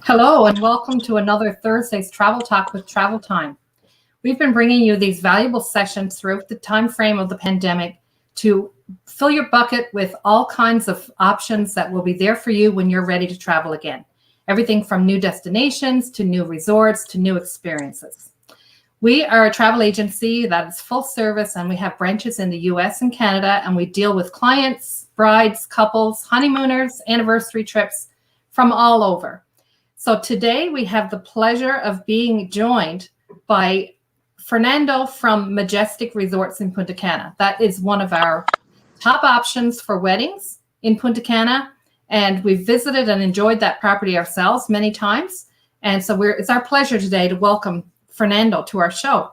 Hello and welcome to another Thursday's Travel Talk with Travel Time. We've been bringing you these valuable sessions throughout the time frame of the pandemic to fill your bucket with all kinds of options that will be there for you when you're ready to travel again. Everything from new destinations to new resorts to new experiences. We are a travel agency that is full service, and we have branches in the US and Canada, and we deal with clients, brides, couples, honeymooners, anniversary trips from all over. So today we have the pleasure of being joined by Fernando from Majestic Resorts in Punta Cana. That is one of our top options for weddings in Punta Cana, and we've visited and enjoyed that property ourselves many times. And so it's our pleasure today to welcome Fernando to our show.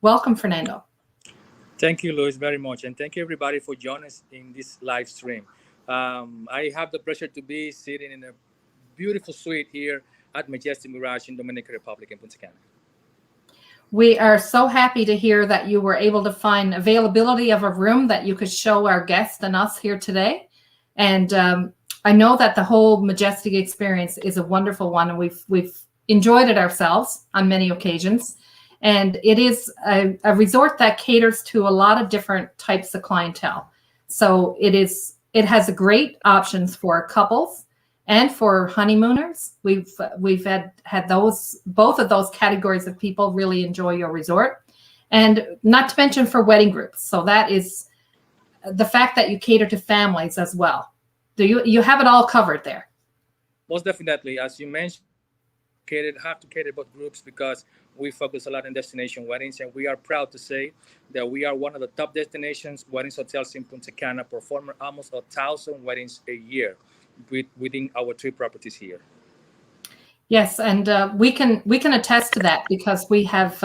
Welcome, Fernando. Thank you, Luis, very much. And thank you, everybody, for joining us in this live stream. I have the pleasure to be sitting in a beautiful suite here at Majestic Mirage in Dominican Republic in Punta Cana. We are so happy to hear that you were able to find availability of a room that you could show our guests and us here today. And I know that the whole Majestic experience is a wonderful one, and we've enjoyed it ourselves on many occasions. And it is a resort that caters to a lot of different types of clientele. So it has great options for couples and for honeymooners. We've had both of those categories of people really enjoy your resort, and not to mention for wedding groups. So that is the fact that you cater to families as well. You have it all covered there? Most definitely, as you mentioned, have to cater both groups because we focus a lot on destination weddings, and we are proud to say that we are one of the top destinations weddings hotels in Punta Cana, performing almost 1,000 weddings a year within our three properties here. Yes, and we can attest to that because we have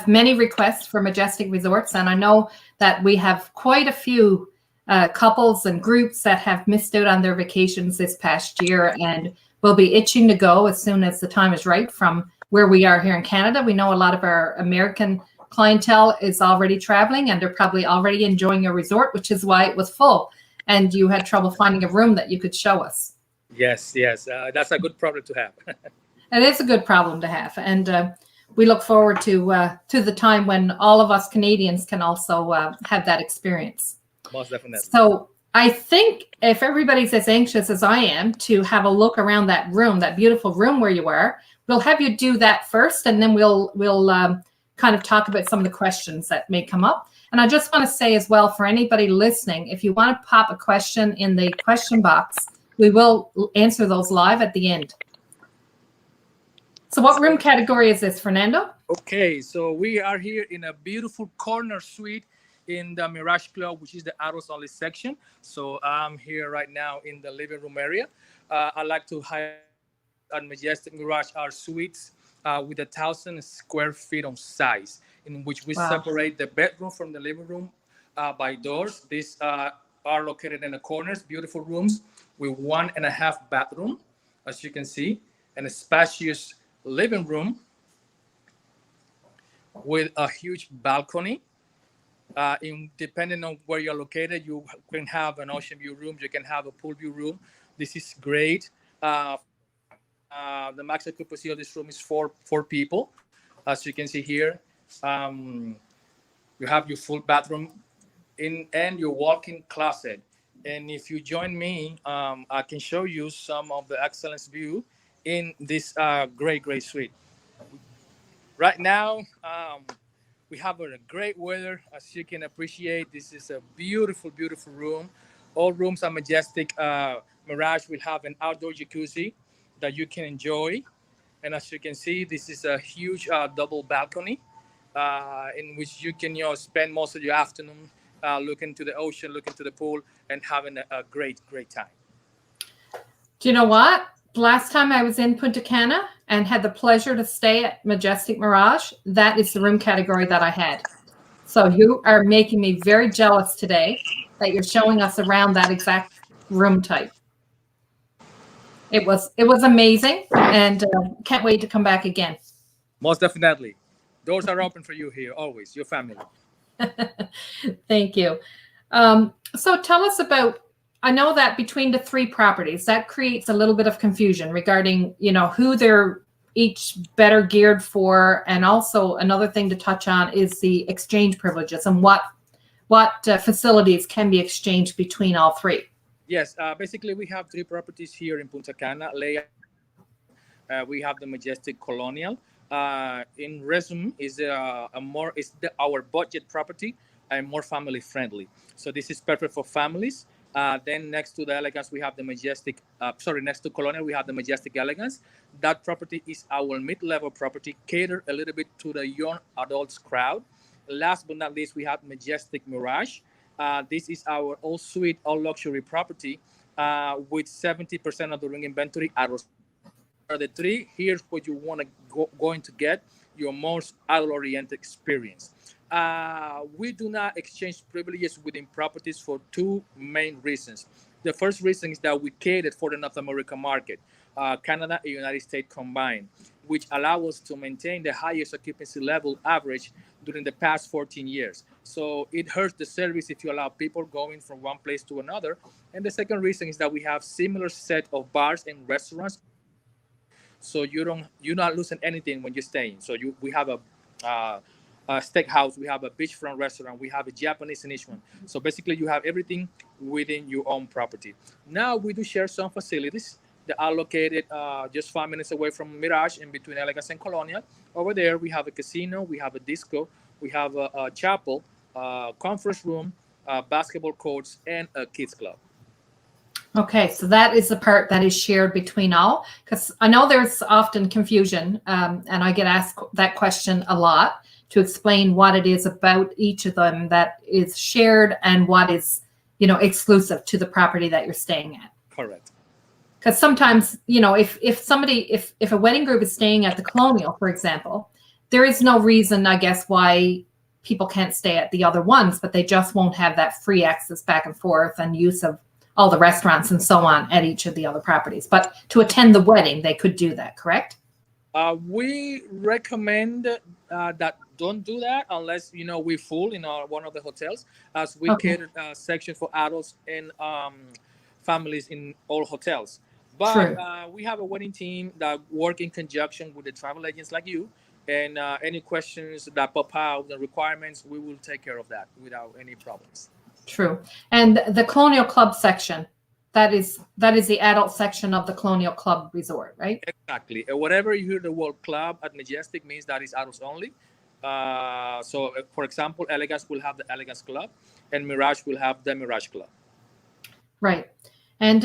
many requests for Majestic Resorts, and I know that we have quite a few couples and groups that have missed out on their vacations this past year and will be itching to go as soon as the time is right from where we are here in Canada. We know a lot of our American clientele is already traveling, and they're probably already enjoying your resort, which is why it was full and you had trouble finding a room that you could show us. Yes. That's a good problem to have. It is a good problem to have. And we look forward to the time when all of us Canadians can also have that experience. Most definitely. So I think if everybody's as anxious as I am to have a look around that room, that beautiful room where you are, we'll have you do that first, and then we'll kind of talk about some of the questions that may come up. And I just want to say as well, for anybody listening, if you want to pop a question in the question box, we will answer those live at the end. So what room category is this, Fernando? Okay, so we are here in a beautiful corner suite in the Mirage Club, which is the adults only section. So I'm here right now in the living room area. I'd like to highlight at Majestic Mirage our suites with 1,000 square feet on size, in which we separate the bedroom from the living room by doors. These are located in the corners, beautiful rooms with 1.5 bathroom, as you can see, and a spacious living room with a huge balcony. Depending on where you're located, you can have an ocean view room, you can have a pool view room. This is great. The max occupancy of this room is four people. As you can see here, you have your full bathroom and your walk-in closet. And if you join me, I can show you some of the excellent view in this great suite. Right now, we have a great weather, as you can appreciate. This is a beautiful room. All rooms at Majestic Mirage will have an outdoor jacuzzi that you can enjoy. And as you can see, this is a huge double balcony in which you can spend most of your afternoon looking to the ocean, looking to the pool, and having a great time. Do you know what? Last time I was in Punta Cana and had the pleasure to stay at Majestic Mirage, that is the room category that I had. So you are making me very jealous today that you're showing us around that exact room type. It was amazing, and can't wait to come back again. Most definitely. Doors are open for you here, always, your family. Thank you. So tell us about I know that between the three properties, that creates a little bit of confusion regarding, who they're each better geared for. And also another thing to touch on is the exchange privileges and what facilities can be exchanged between all three. Yes, basically we have three properties here in Punta Cana. We have the Majestic Colonial. In resume is our budget property and more family friendly. So this is perfect for families. Then next to the Elegance, we have the Majestic. Next to Colonial, we have the Majestic Elegance. That property is our mid-level property, catered a little bit to the young adults crowd. Last but not least, we have Majestic Mirage. This is our all suite, all luxury property with 70% of the room inventory at are the three. Here's what you want to going to get your most adult-oriented experience. We do not exchange privileges within properties for two main reasons. The first reason is that we catered for the North American market, Canada and United States combined, which allow us to maintain the highest occupancy level average during the past 14 years. So it hurts the service if you allow people going from one place to another. And the second reason is that we have similar set of bars and restaurants, so you're not losing anything when you're staying. So we have a steakhouse, we have a beachfront restaurant, we have a Japanese in each one. So basically, you have everything within your own property. Now we do share some facilities that are located just 5 minutes away from Mirage, in between Elegance and Colonial. Over there, we have a casino, we have a disco, we have a chapel, conference room, basketball courts, and a kids club. Okay, so that is the part that is shared between all, because I know there's often confusion, and I get asked that question a lot to explain what it is about each of them that is shared and what is, exclusive to the property that you're staying at. Correct. Because sometimes, if a wedding group is staying at the Colonial, for example, there is no reason, I guess, why people can't stay at the other ones, but they just won't have that free access back and forth and use of all the restaurants and so on at each of the other properties. But to attend the wedding, they could do that, correct? We recommend that don't do that unless, we're full in one of the hotels, as we cater a section for adults and families in all hotels. But we have a wedding team that work in conjunction with the travel agents like you. And any questions that pop out, the requirements, we will take care of that without any problems. True. And the Colonial Club section, that is the adult section of the Colonial Club Resort, right? Exactly. Whatever you hear the word club at Majestic means that is adults only. For example, Elegance will have the Elegance Club, and Mirage will have the Mirage Club. Right. And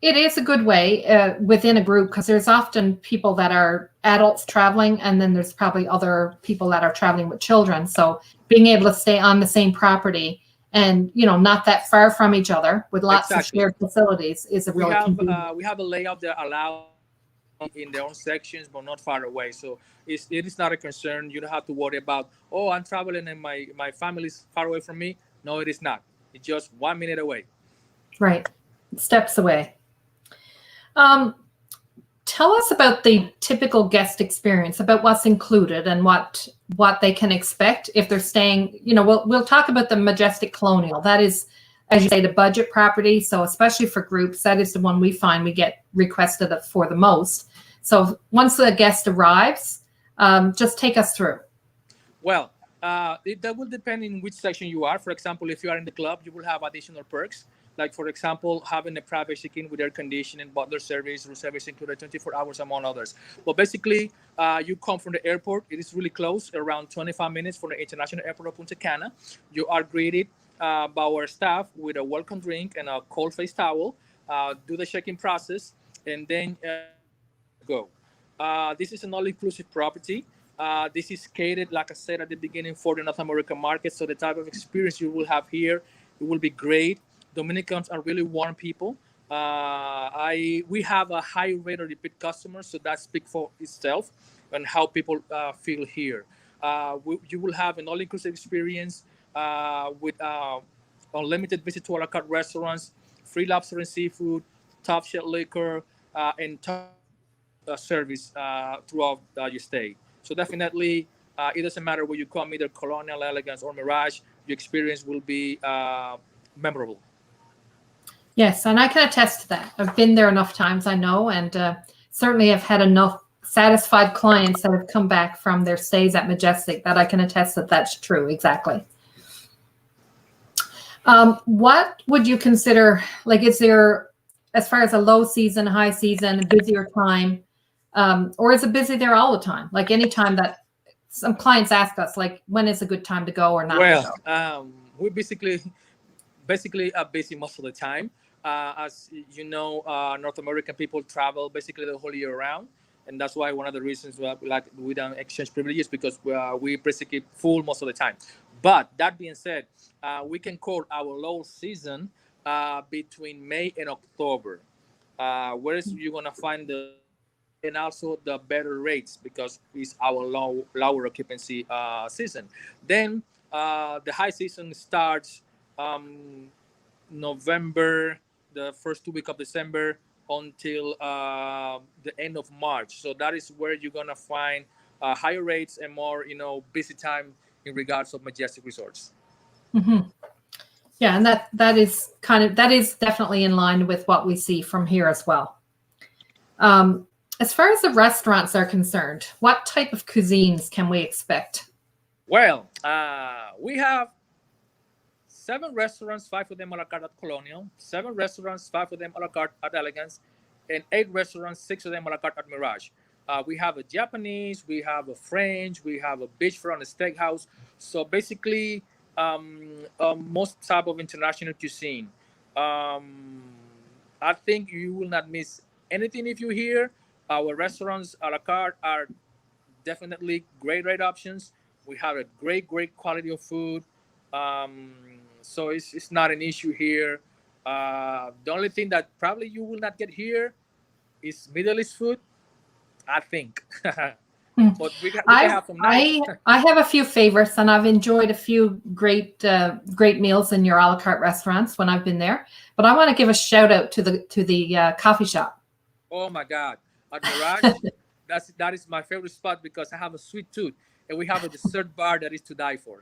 it is a good way within a group, because there's often people that are adults traveling, and then there's probably other people that are traveling with children. So being able to stay on the same property and not that far from each other with lots of shared facilities is a really convenient. We have a layout that allows in their own sections, but not far away. So it is not a concern. You don't have to worry about, I'm traveling and my family's far away from me. No, it is not. It's just 1 minute away. Right. Steps away. Tell us about the typical guest experience, about what's included and what they can expect if they're staying. We'll talk about the Majestic Colonial. That is, as you say, the budget property. So especially for groups, that is the one we find we get requested for the most. So once the guest arrives, just take us through. Well, that will depend in which section you are. For example, if you are in the club, you will have additional perks. Like, for example, having a private check-in with air conditioning, butler service, room service included 24 hours, among others. But basically, you come from the airport. It is really close, around 25 minutes from the International Airport of Punta Cana. You are greeted by our staff with a welcome drink and a cold face towel, do the check-in process, and then go. This is an all-inclusive property. This is catered, like I said at the beginning, for the North American market. So the type of experience you will have here, it will be great. Dominicans are really warm people. We have a high rate of repeat customers, so that speaks for itself and how people feel here. You will have an all-inclusive experience with unlimited visit to a la carte restaurants, free lobster and seafood, top shelf liquor, and top service throughout your stay. So definitely, it doesn't matter where you come, either Colonial, Elegance, or Mirage, your experience will be memorable. Yes, and I can attest to that. I've been there enough times, I know, and certainly have had enough satisfied clients that have come back from their stays at Majestic that I can attest that that's true. Exactly. What would you consider, like, is there, as far as a low season, high season, busier time, or is it busy there all the time? Like any time that some clients ask us, like, when is a good time to go or not to Well, go? we basically are busy most of the time. As you know, North American people travel basically the whole year round, and that's why one of the reasons we don't exchange privileges, because we basically full most of the time. But that being said, we can call our low season between May and October, whereas you're gonna find the and also the better rates because it's our lower occupancy season. Then the high season starts um, November, the first 2 weeks of December until the end of March. So that is where you're gonna find higher rates and more, busy time in regards of Majestic Resorts. Mm-hmm. Yeah, and that is definitely in line with what we see from here as well. As far as the restaurants are concerned, what type of cuisines can we expect? Well, we have 7 restaurants, 5 of them a la carte at Colonial, 7 restaurants, 5 of them a la carte at Elegance, and 8 restaurants, 6 of them a la carte at Mirage. We have a Japanese, we have a French, we have a beachfront, a steakhouse. So basically, most type of international cuisine. Um, I think you will not miss anything if you're here. Our restaurants a la carte are definitely great rate options. We have a great quality of food. Um, so it's not an issue here. The only thing that probably you will not get here is Middle East food, I think. But we can have some nice. I have a few favorites, and I've enjoyed a few great meals in your a la carte restaurants when I've been there. But I want to give a shout out to the coffee shop. Oh my God, at Mirage, that is my favorite spot because I have a sweet tooth, and we have a dessert bar that is to die for.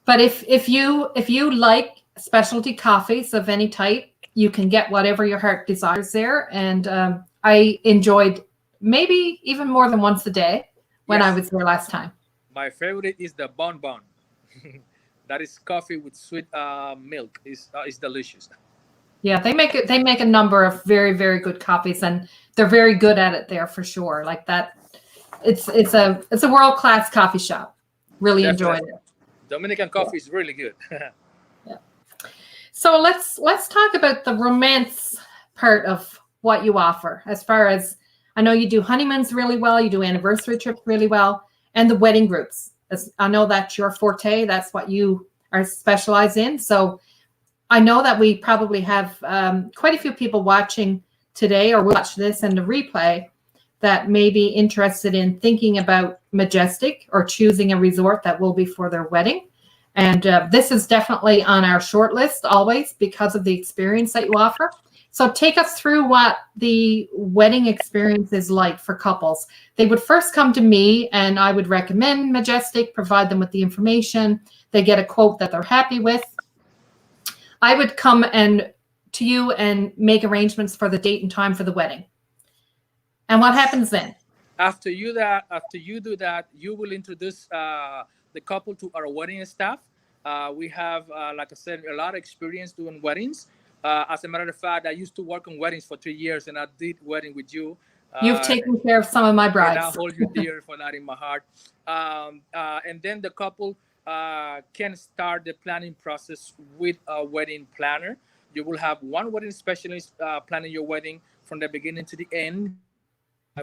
But if you like specialty coffees of any type, you can get whatever your heart desires there. And I enjoyed maybe even more than once a day when I Yes, was there last time. my favorite is the Bon Bon. That is coffee with sweet milk. Is delicious. Yeah, they make a number of very good coffees, and they're very good at it there for sure. Like that, it's a world class coffee shop. Really enjoyed Definitely, it. Dominican Yeah. coffee is really good. Yeah. So let's talk about the romance part of what you offer. As far as I know, you do honeymoons really well, you do anniversary trips really well, and the wedding groups. As I know that's your forte. That's what you are specialized in. So I know that we probably have quite a few people watching today or watch this in the replay that may be interested in thinking about Majestic or choosing a resort that will be for their wedding. And this is definitely on our short list always because of the experience that you offer. So take us through what the wedding experience is like for couples. They would first come to me and I would recommend Majestic, provide them with the information. They get a quote that they're happy with. I would come to you and make arrangements for the date and time for the wedding. And what happens then? After you do that, you will introduce the couple to our wedding staff. We have, like I said, a lot of experience doing weddings. As a matter of fact, I used to work on weddings for 3 years, and I did wedding with you. You've Uh, taken care of some of my and I brides. hold you dear for that in my heart. And then the couple can start the planning process with a wedding planner. You will have one wedding specialist planning your wedding from the beginning to the end.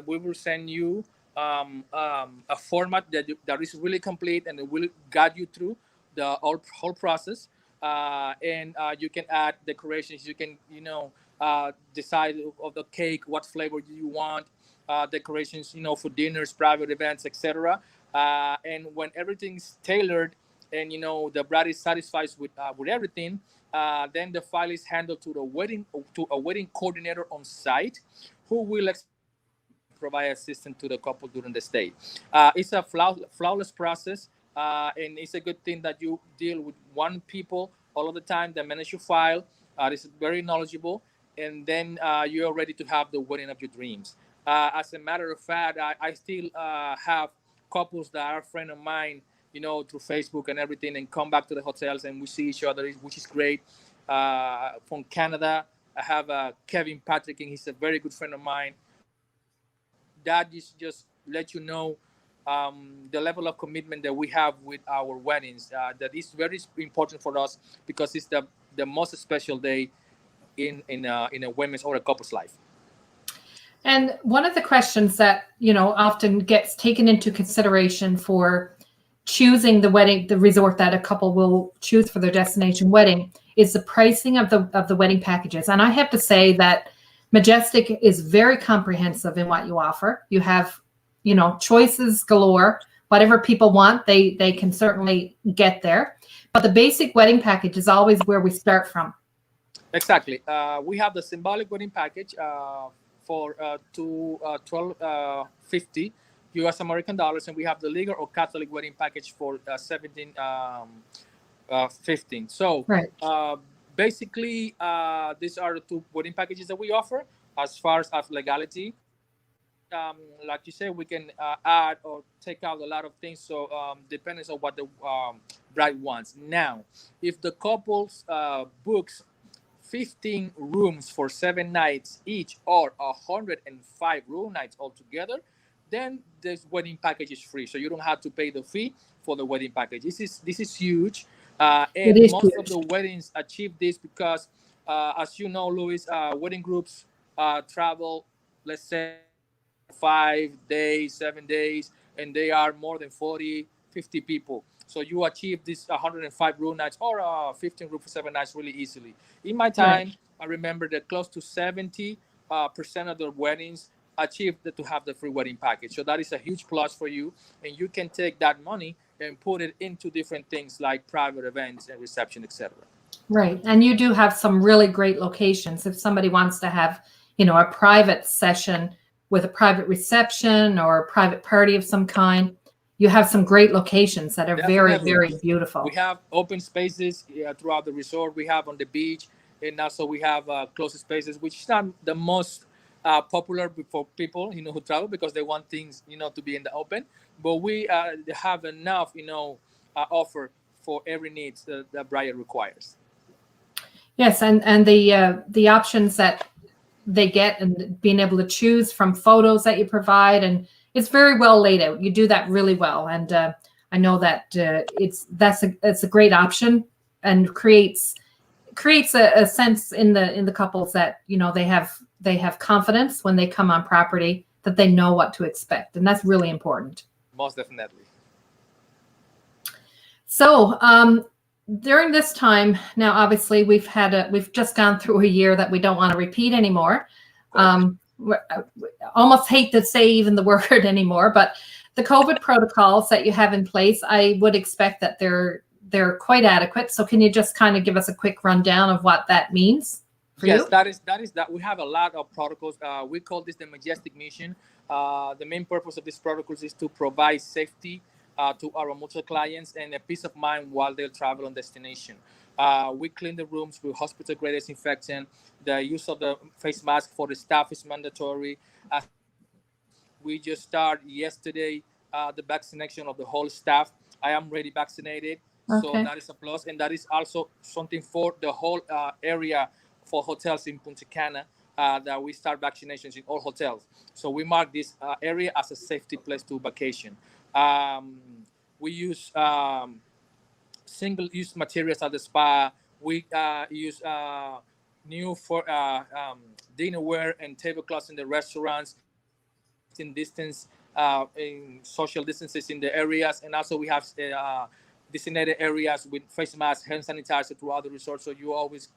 We will send you a format that is really complete and it will guide you through the whole process. And you can add decorations. You can, decide of the cake, what flavor do you want, decorations, for dinners, private events, etc. And when everything's tailored and the bride is satisfied with everything, then the file is handled to a wedding coordinator on site, who will provide assistance to the couple during the stay. It's a flawless process, and it's a good thing that you deal with one people all of the time that manage your file. This is very knowledgeable, and then you're ready to have the wedding of your dreams. As a matter of fact, I still have couples that are a friend of mine, through Facebook and everything, and come back to the hotels and we see each other, which is great. From Canada, I have Kevin Patrick, and he's a very good friend of mine. That is just let you know the level of commitment that we have with our weddings. That is very important for us because it's the most special day in a women's or a couple's life. And one of the questions that, often gets taken into consideration for choosing the resort that a couple will choose for their destination wedding is the pricing of the wedding packages. And I have to say that Majestic is very comprehensive in what you offer. You have, choices galore. Whatever people want, they can certainly get there. But the basic wedding package is always where we start from. Exactly. We have the symbolic wedding package for $12.50 U.S. American dollars, and we have the legal or Catholic wedding package for $17.15. So right. Basically, these are the two wedding packages that we offer. As far as legality, like you said, we can add or take out a lot of things. So depends on what the bride wants. Now, if the couples books 15 rooms for 7 nights each, or 105 room nights altogether, then this wedding package is free. So you don't have to pay the fee for the wedding package. This is huge. And most huge. Of the weddings achieve this because, as you know, Luis, wedding groups travel, let's say, 5 days, 7 days, and they are more than 40, 50 people. So you achieve this 105 room nights or 15 room for 7 nights really easily. In my time, right. I remember that close to 70% of the weddings achieved to have the free wedding package. So that is a huge plus for you. And you can take that money and put it into different things like private events and reception, etc. Right. And you do have some really great locations. If somebody wants to have, a private session with a private reception or a private party of some kind, you have some great locations that are Definitely. Very, very beautiful. We have open spaces throughout the resort. We have on the beach, and also we have closed spaces, which is not the most popular for people, who travel because they want things, to be in the open. But we have enough, offer for every need that the bride requires. Yes, and the options that they get and being able to choose from photos that you provide, and it's very well laid out. You do that really well, and I know that it's a great option and creates a sense in the couples that they have confidence when they come on property that they know what to expect, and that's really important. Most definitely. So during this time now, obviously we've just gone through a year that we don't want to repeat anymore. Almost hate to say even the word anymore, but the COVID protocols that you have in place, I would expect that they're quite adequate. So can you just kind of give us a quick rundown of what that means for you? Yes, that is we have a lot of protocols. We call this the Majestic Mission. The main purpose of these protocols is to provide safety to our mutual clients and a peace of mind while they travel on destination. We clean the rooms with hospital-grade disinfectant. The use of the face mask for the staff is mandatory. We just started yesterday the vaccination of the whole staff. I am already vaccinated, so that is a plus. And that is also something for the whole area for hotels in Punta Cana, that we start vaccinations in all hotels. So we mark this area as a safety place to vacation. We use single-use materials at the spa. We use new for dinnerware and tablecloths in the restaurants, in distance, in social distances in the areas, and also we have designated areas with face masks, hand sanitizer throughout the resort, so you always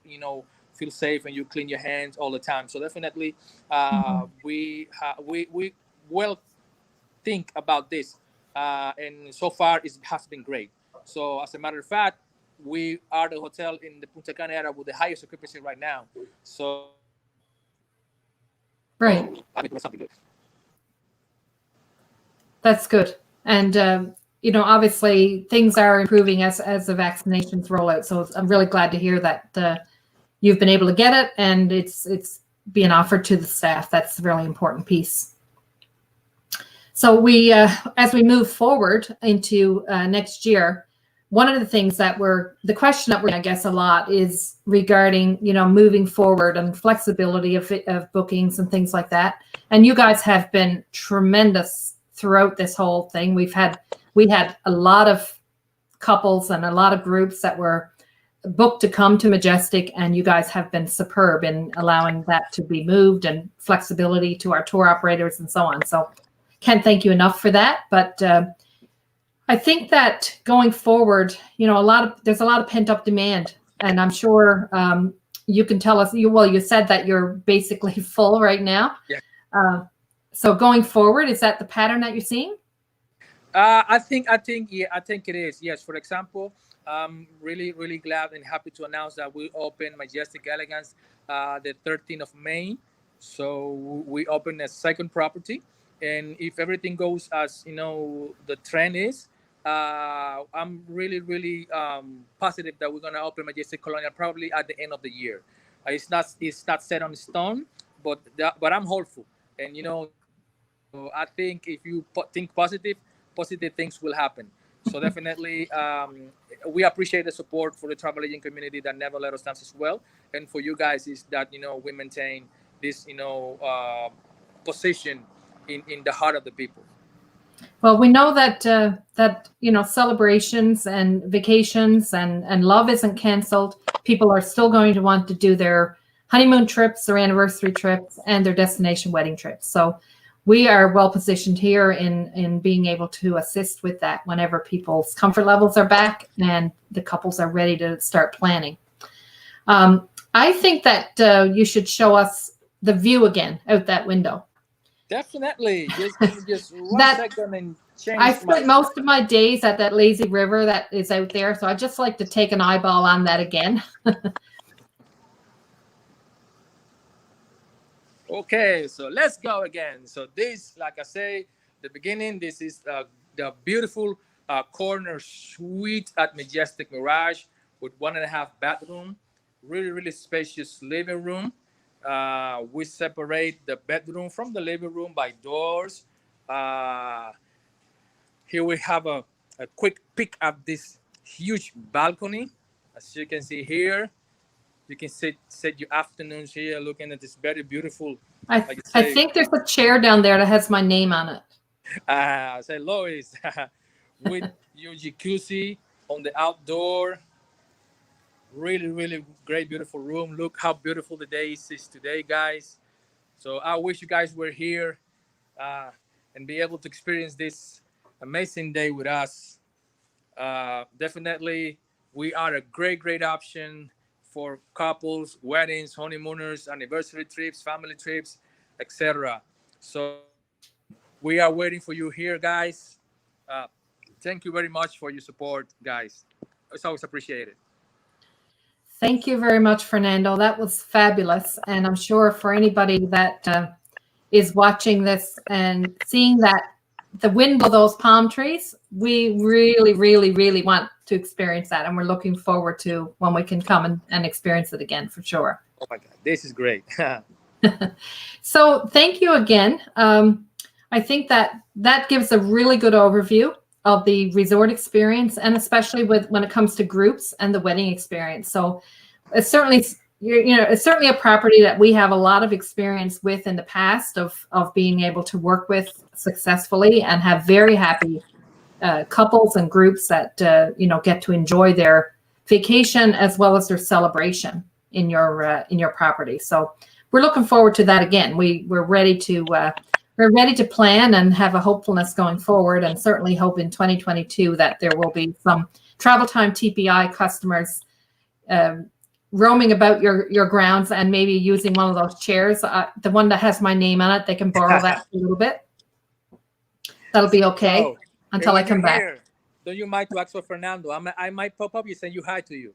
feel safe and you clean your hands all the time. So definitely, we well think about this, and so far it has been great. So as a matter of fact, we are the hotel in the Punta Cana area with the highest occupancy right now. So right. That's good. And, obviously things are improving as the vaccinations roll out. So I'm really glad to hear that you've been able to get it and it's being offered to the staff. That's a really important piece. So we, as we move forward into next year, one of the things that the question that we're, I guess, a lot is regarding, moving forward and flexibility of bookings and things like that. And you guys have been tremendous throughout this whole thing. We had a lot of couples and a lot of groups that were booked to come to Majestic, and you guys have been superb in allowing that to be moved and flexibility to our tour operators and so on. So can't thank you enough for that. But I think that going forward, there's a lot of pent up demand, and I'm sure you can tell us. You said that you're basically full right now. Yeah. So going forward, is that the pattern that you're seeing? I think it is. Yes. For example, I'm really, really glad and happy to announce that we opened Majestic Elegance the 13th of May. So we opened a second property, and if everything goes as the trend is, I'm really, really positive that we're gonna open Majestic Colonial probably at the end of the year. It's not set on stone, but I'm hopeful, and I think if you think positive things will happen. So definitely, we appreciate the support for the travel agent community that never let us down as well, and for you guys is that we maintain this position in the heart of the people. Well, we know that celebrations and vacations and love isn't canceled. People are still going to want to do their honeymoon trips, their anniversary trips, and their destination wedding trips. So we are well positioned here in being able to assist with that whenever people's comfort levels are back and the couples are ready to start planning. I think that you should show us the view again out that window. Definitely. Just one second and change. I spent most of my days at that lazy river that is out there, so I'd just like to take an eyeball on that again. Okay, so let's go again. So this, like I say, the beginning, this is the beautiful corner suite at Majestic Mirage with 1.5 bathroom, really, really spacious living room. We separate the bedroom from the living room by doors. Here we have a quick peek at this huge balcony. As you can see here, you can set your afternoons here looking at this very beautiful. I think there's a chair down there that has my name on it. Say Lois, with your jacuzzi on the outdoor. Really, really great, beautiful room. Look how beautiful the day is today, guys. So I wish you guys were here and be able to experience this amazing day with us. Definitely, we are a great option for couples, weddings, honeymooners, anniversary trips, family trips, etc. So we are waiting for you here, guys. Thank you very much for your support, guys. It's always appreciated. Thank you very much, Fernando. That was fabulous. And I'm sure for anybody that is watching this and seeing that the wind of those palm trees, we really, really, really want to experience that. And we're looking forward to when we can come and experience it again, for sure. Oh my God, this is great. So thank you again. I think that gives a really good overview of the resort experience, and especially when it comes to groups and the wedding experience. So it's certainly, it's certainly a property that we have a lot of experience with in the past of being able to work with successfully and have very happy couples and groups that get to enjoy their vacation as well as their celebration in your property. So we're looking forward to that again. We're ready to plan and have a hopefulness going forward, and certainly hope in 2022 that there will be some Travel Time TPI customers roaming about your grounds and maybe using one of those chairs. The one that has my name on it, they can borrow that for a little bit. That'll be okay until I come back. Don't you mind to ask for Fernando? I might pop up and send you hi to you.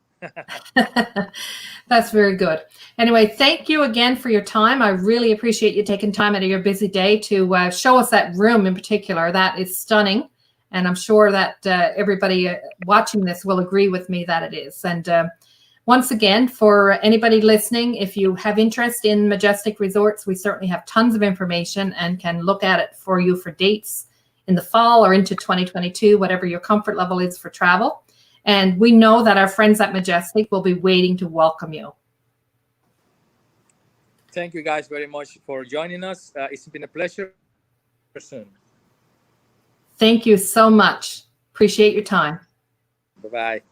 That's very good. Anyway, thank you again for your time. I really appreciate you taking time out of your busy day to show us that room in particular. That is stunning. And I'm sure that everybody watching this will agree with me that it is. And Once again, for anybody listening, if you have interest in Majestic Resorts, we certainly have tons of information and can look at it for you for dates in the fall or into 2022, whatever your comfort level is for travel. And we know that our friends at Majestic will be waiting to welcome you. Thank you guys very much for joining us. It's been a pleasure. Soon. Thank you so much. Appreciate your time. Bye-bye.